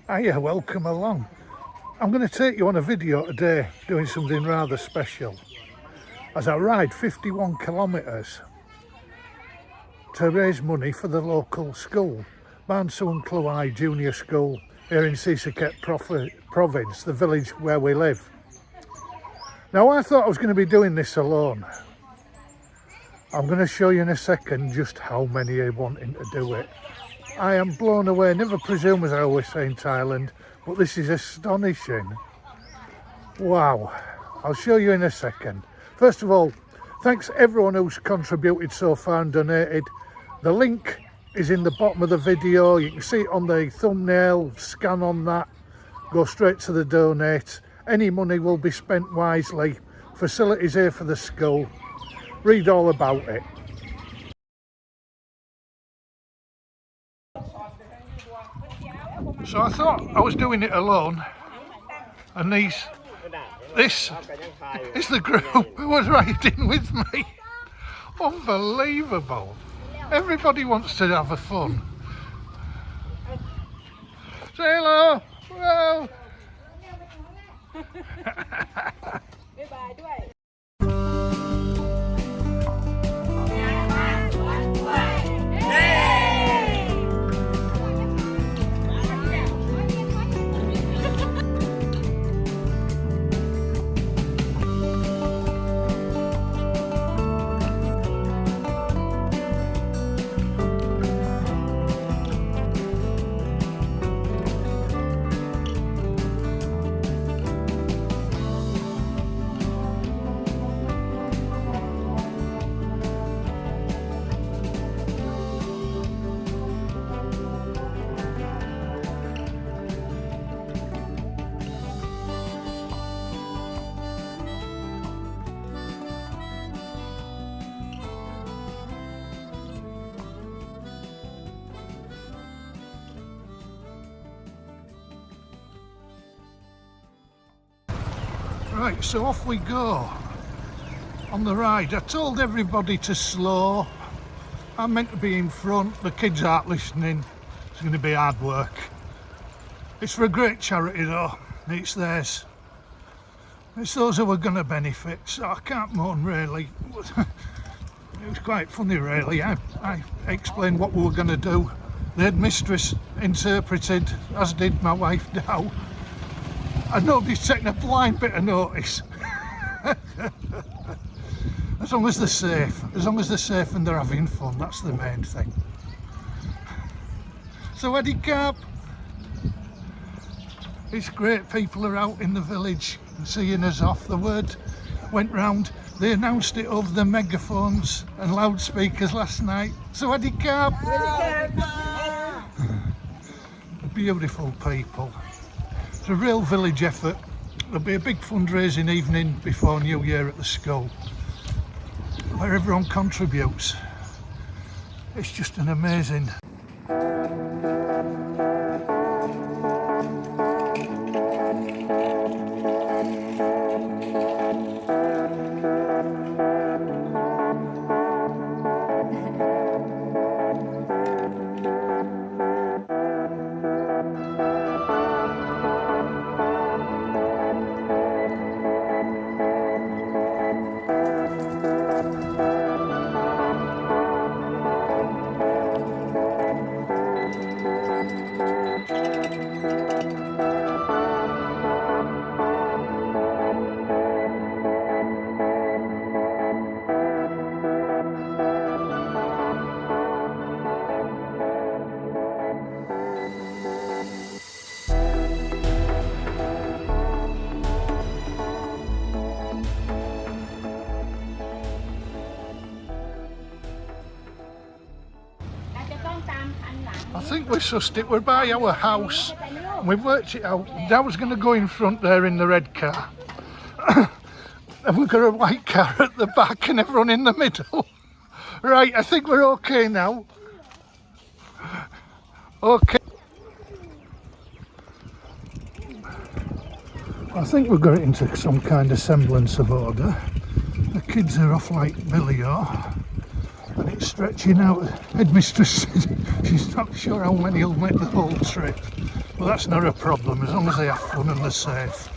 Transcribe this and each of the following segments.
Hiya, welcome along. I'm going to take you on a video today doing something rather special as I ride 51 kilometres to raise money for the local school, Suan Kluai Junior School here in Sisaket province, the village where we live. Now I thought I was going to be doing this alone. I'm going to show you in a second just how many are wanting to do it. I am blown away, never presume as I always say in Thailand, but this is astonishing. Wow, I'll show you in a second. First of all, thanks everyone who's contributed so far and donated. The link is in the bottom of the video, you can see it on the thumbnail, scan on that, go straight to the donate. Any money will be spent wisely, facilities here for the school, read all about it. So I thought I was doing it alone, and this is the group who was riding with me. Unbelievable. Everybody wants to have a fun. Say hello. Hello. Right, so off we go on the ride. I told everybody to slow. I'm meant to be in front, the kids aren't listening. It's going to be hard work. It's for a great charity though, it's theirs. It's those who are going to benefit, so I can't moan really. It was quite funny really. I explained what we were going to do. The headmistress interpreted, as did my wife now. And nobody's taking a blind bit of notice. As long as they're safe and they're having fun, that's the main thing. So Eddie Cap, it's great people are out in the village seeing us off. The word went round, they announced it over the megaphones and loudspeakers last night. So Eddie Cap, beautiful people. It's a real village effort. There'll be a big fundraising evening before New Year at the school where everyone contributes. It's just an amazing. I think we sussed it. We're by our house and we've worked it out. Dad's going to go in front there in the red car and we've got a white car at the back and everyone in the middle. Right, I think we're okay now. Okay. I think we've got it into some kind of semblance of order. The kids are off like Billy-O, and it's stretching out. Headmistress said she's not sure how many will make the whole trip. But that's not a problem as long as they have fun and they're safe.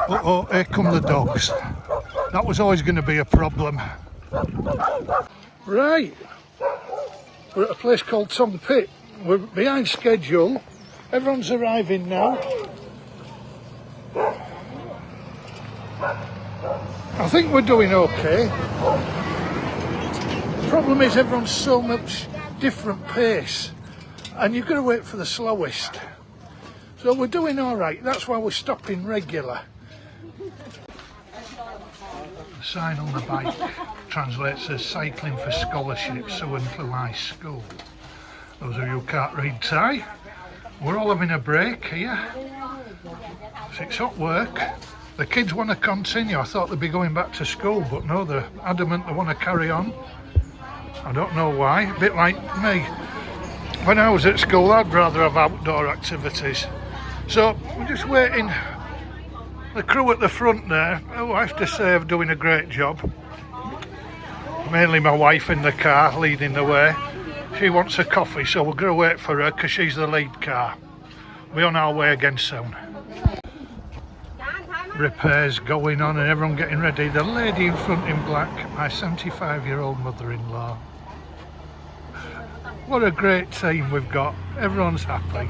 Uh-oh, here come the dogs. That was always going to be a problem. Right, we're at a place called Tom Pit. We're behind schedule. Everyone's arriving now. I think we're doing okay. The problem is everyone's so much different pace and you've got to wait for the slowest. So we're doing all right. That's why we're stopping regular. The sign on the bike translates as cycling for scholarship, Suan Kluai school. Those of you who can't read Thai, we're all having a break here. It's hot work. The kids want to continue. I thought they'd be going back to school, but no, they're adamant they want to carry on. I don't know why. A bit like me. When I was at school, I'd rather have outdoor activities. So we're just waiting. The crew at the front there, who I have to say are doing a great job. Mainly my wife in the car leading the way. She wants a coffee, so we're going to wait for her because she's the lead car. We're on our way again soon. Repairs going on and everyone getting ready. The lady in front in black, my 75-year-old mother-in-law. What a great team we've got. Everyone's happy.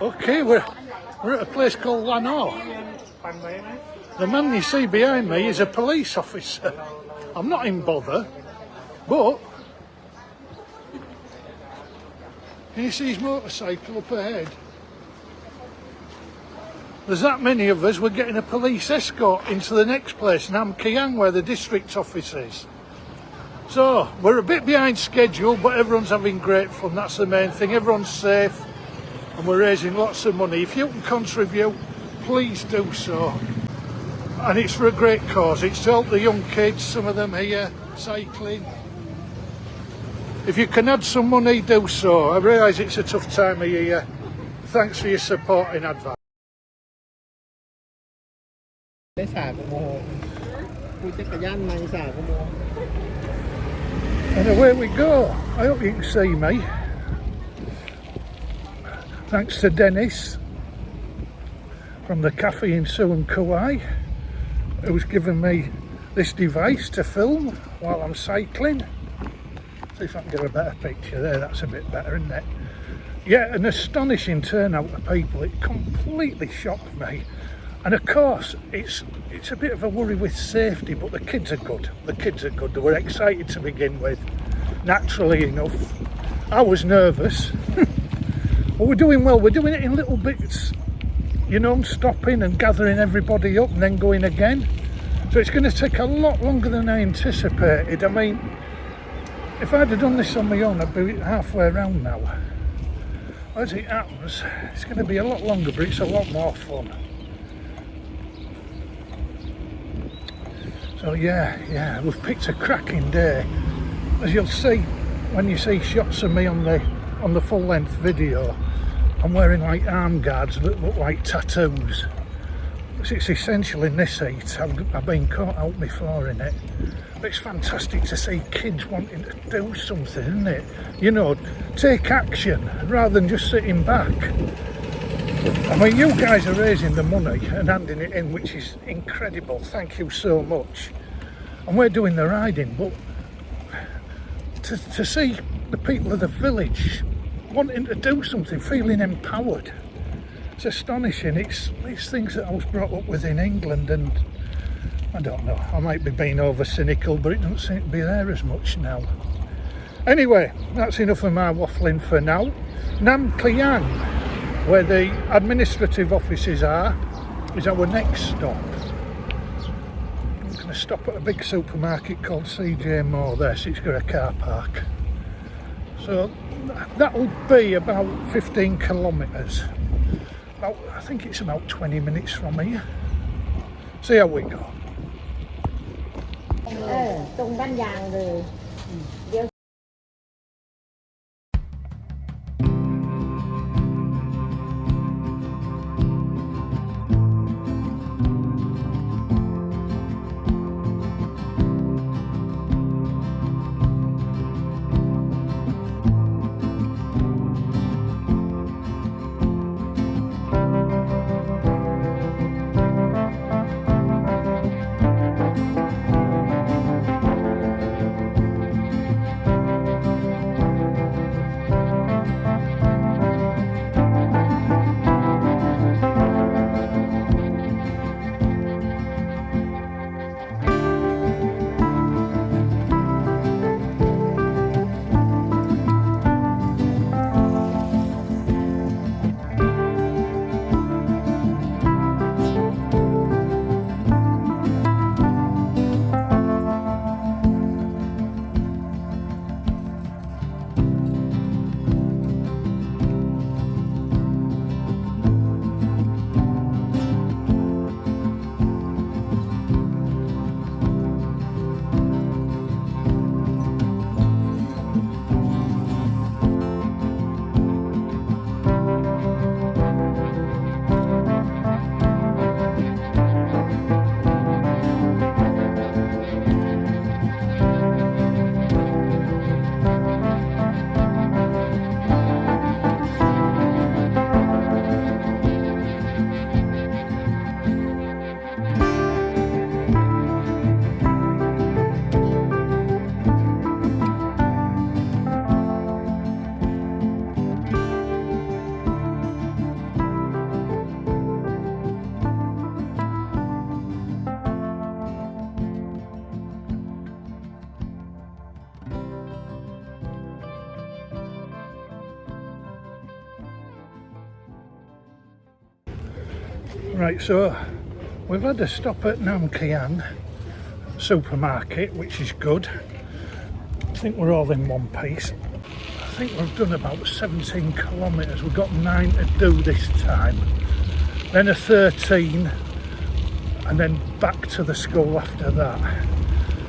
Okay, we're at a place called Lano. The man you see behind me is a police officer. I'm not in bother, but can you see his motorcycle up ahead? There's that many of us, we're getting a police escort into the next place, Nam Kiang, where the district office is. So, we're a bit behind schedule, but everyone's having great fun, that's the main thing. Everyone's safe, and we're raising lots of money. If you can contribute, please do so. And it's for a great cause. It's to help the young kids, some of them here, cycling. If you can add some money, do so. I realise it's a tough time of year. Thanks for your support in advance. And away we go. I hope you can see me. Thanks to Dennis from the cafe in Suan Kauai, who's given me this device to film while I'm cycling. See if I can get a better picture there. That's a bit better, isn't it? Yeah, an astonishing turnout of people. It completely shocked me. And of course, it's a bit of a worry with safety, but the kids are good. The kids are good. They were excited to begin with, naturally enough. I was nervous, but we're doing well. We're doing it in little bits, you know, stopping and gathering everybody up and then going again. So it's going to take a lot longer than I anticipated. I mean, if I'd have done this on my own, I'd be halfway around now. As it happens, it's going to be a lot longer, but it's a lot more fun. So yeah, we've picked a cracking day. As you'll see when you see shots of me on the full-length video, I'm wearing like arm guards that look like tattoos. It's essential in this heat. I've been caught out before in it. But it's fantastic to see kids wanting to do something, isn't it? You know, take action rather than just sitting back. I mean, you guys are raising the money and handing it in, which is incredible. Thank you so much. And we're doing the riding, but to see the people of the village wanting to do something, feeling empowered, it's astonishing. It's things that I was brought up with in England, and I don't know, I might be being over cynical, but it doesn't seem to be there as much now. Anyway, that's enough of my waffling for now. Nam Kiang, where the administrative offices are, is our next stop. I'm going to stop at a big supermarket called CJ Moore there, so it's got a car park. So that'll be about 15 kilometres. I think it's about 20 minutes from here. See how we go. Right, so we've had a stop at Nam Kian supermarket, which is good. I think we're all in one piece. I think we've done about 17 kilometres. We've got 9 to do this time. Then a 13, and then back to the school after that.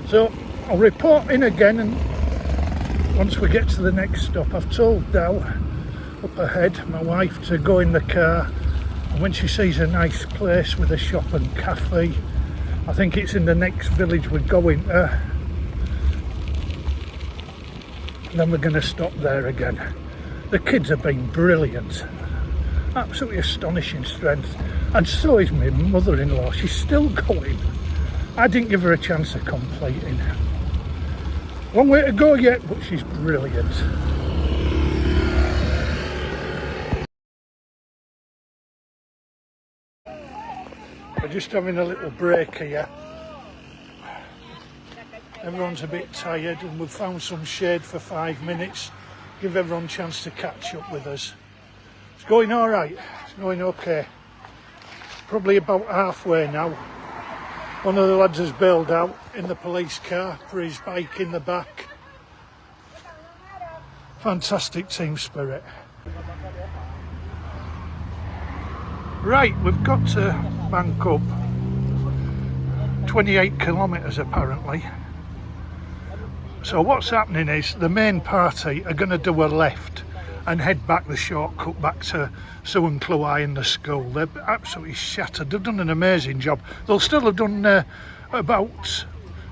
So I'll report in again, and once we get to the next stop. I've told Dow up ahead, my wife, to go in the car, and when she sees a nice place with a shop and cafe, I think it's in the next village we're going to, then we're going to stop there again. The kids have been brilliant, absolutely astonishing strength, and so is my mother-in-law. She's still going. I didn't give her a chance of completing. Long way to go yet, but she's brilliant. We're just having a little break here. Everyone's a bit tired, and we've found some shade for 5 minutes. Give everyone a chance to catch up with us. It's going all right. It's going okay. Probably about halfway now. One of the lads has bailed out in the police car for his bike in the back. Fantastic team spirit. Right, we've got to Bangkok. 28 kilometres apparently. So what's happening is the main party are going to do a left and head back the shortcut back to Suan, Kluai and the school. They're absolutely shattered. They've done an amazing job. They'll still have done about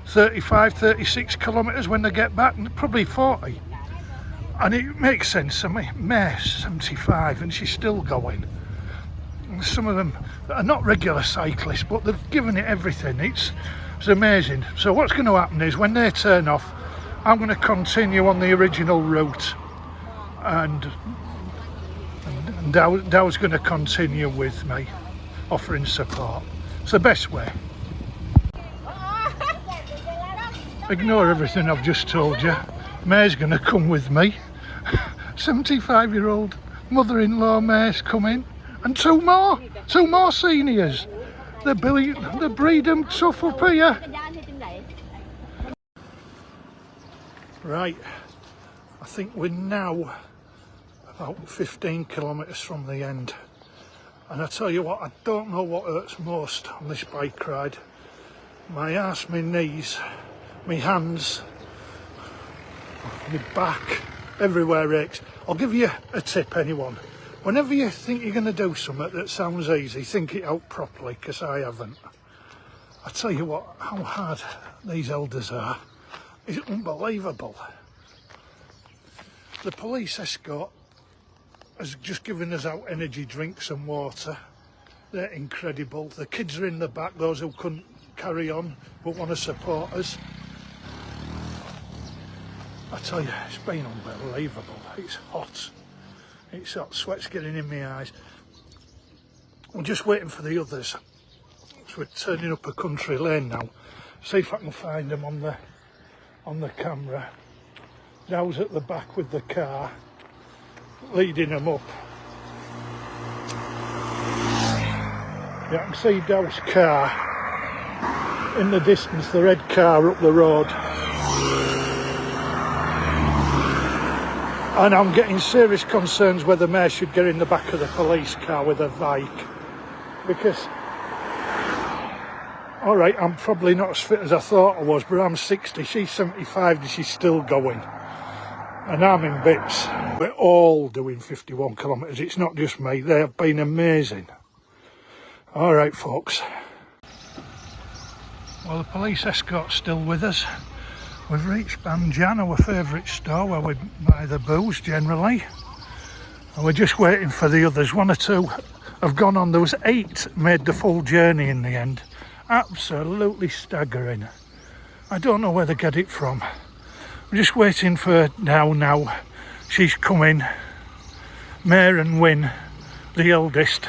35, 36 kilometres when they get back, and probably 40. And it makes sense. I mean, Mare's 75 and she's still going. And some of them are not regular cyclists, but they've given it everything. It's amazing. So what's going to happen is when they turn off, I'm going to continue on the original route, and Dow's going to continue with me, offering support. It's the best way. Ignore everything I've just told you. Mare's going to come with me. 75-year-old mother-in-law Mare's coming, and two more seniors. They breed them tough up here. Right, I think we're now about 15 kilometres from the end, and I tell you what, I don't know what hurts most on this bike ride. My arse, my knees, my hands, my back, everywhere aches. I'll give you a tip, anyone. Whenever you think you're going to do something that sounds easy, think it out properly, because I haven't. I tell you what, how hard these elders are is unbelievable. The police escort has just given us out energy drinks and water. They're incredible. The kids are in the back, those who couldn't carry on but want to support us. I tell you, it's been unbelievable. It's hot. It's hot, sweat's getting in my eyes. We're just waiting for the others. So we're turning up a country lane now. See if I can find them on the camera. Dow's at the back with the car, leading them up. You can see Dow's car in the distance, the red car up the road. And I'm getting serious concerns whether Mare should get in the back of the police car with a bike, because, all right, I'm probably not as fit as I thought I was, but I'm 60, she's 75 and she's still going. And I'm in bits. We're all doing 51 kilometres, it's not just me, they have been amazing. All right, folks. Well, the police escort's still with us. We've reached Banjan, our favourite store where we buy the booze generally. And we're just waiting for the others. 1 or 2 have gone on. There was 8 made the full journey in the end. Absolutely staggering. I don't know where they get it from. We're just waiting for Dow now. She's coming. Mare and Win, the eldest.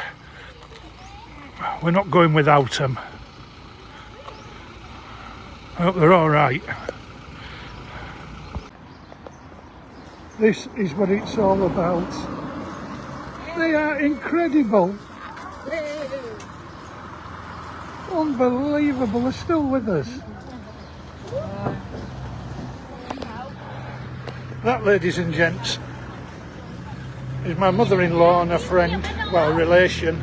We're not going without them. I hope they're all right. This is what it's all about. They are incredible. Unbelievable, they're still with us. That, ladies and gents, is my mother-in-law and a friend, well, a relation,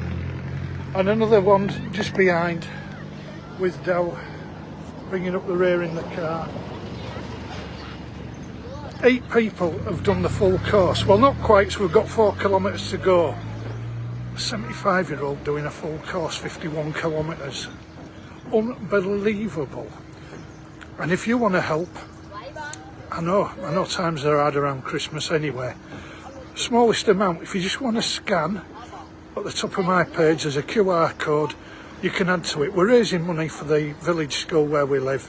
and another one just behind with Dell bringing up the rear in the car. 8 people have done the full course. Well, not quite, so we've got 4 kilometres to go. A 75-year-old doing a full course, 51 kilometres. Unbelievable. And if you want to help, I know times are hard around Christmas anyway. Smallest amount, if you just want to scan, at the top of my page there's a QR code, you can add to it. We're raising money for the village school where we live,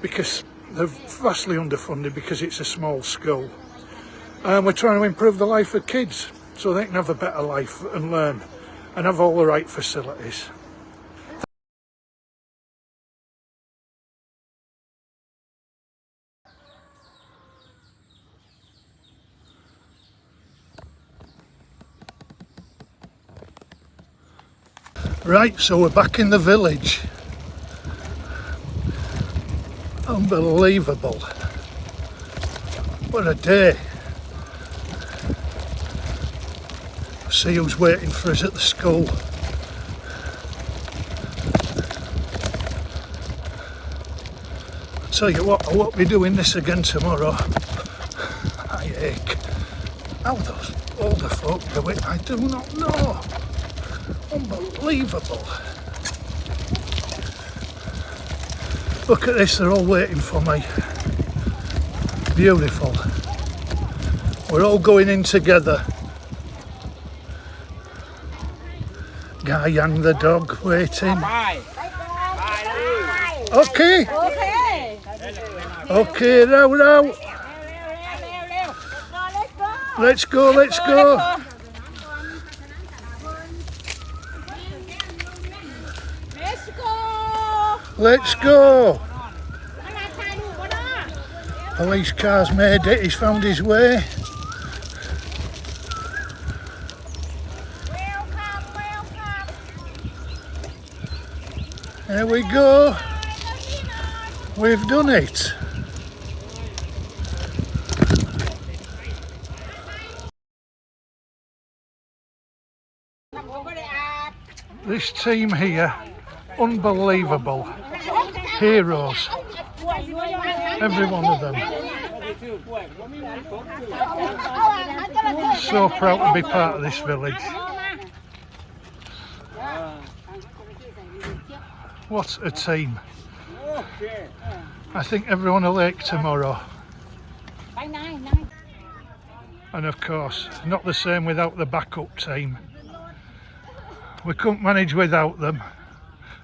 because they're vastly underfunded because it's a small school. And we're trying to improve the life of kids so they can have a better life and learn and have all the right facilities. Right, so we're back in the village. Unbelievable. What a day. See who's waiting for us at the school. I tell you what, I won't be doing this again tomorrow. I ache. How those older folk do it, I do not know. Unbelievable. Look at this, they're all waiting for me. Beautiful. We're all going in together. Guy Yang the dog waiting. Okay. Okay, now. Let's go, let's go. Let's go! Police car's made it, he's found his way. There we go. We've done it. This team here, unbelievable. Heroes, every one of them. So proud to be part of this village. What a team. I think everyone will ache tomorrow. And of course, not the same without the backup team. We couldn't manage without them.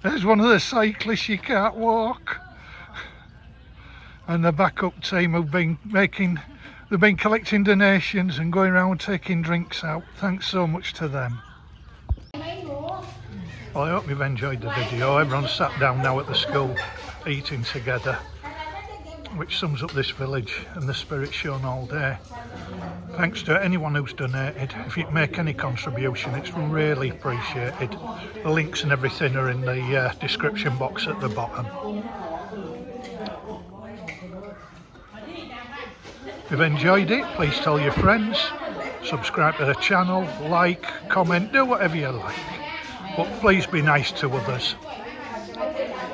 There's one of the cyclists, she can't walk. And the backup team have been they've been collecting donations and going around taking drinks out. Thanks so much to them. Well, I hope you've enjoyed the video. Everyone's sat down now at the school, eating together, which sums up this village and the spirit shown all day. Thanks to anyone who's donated. If you make any contribution, it's really appreciated. The links and everything are in the description box at the bottom. If you've enjoyed it, please tell your friends, subscribe to the channel, like, comment, do whatever you like. But please be nice to others.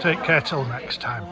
Take care till next time.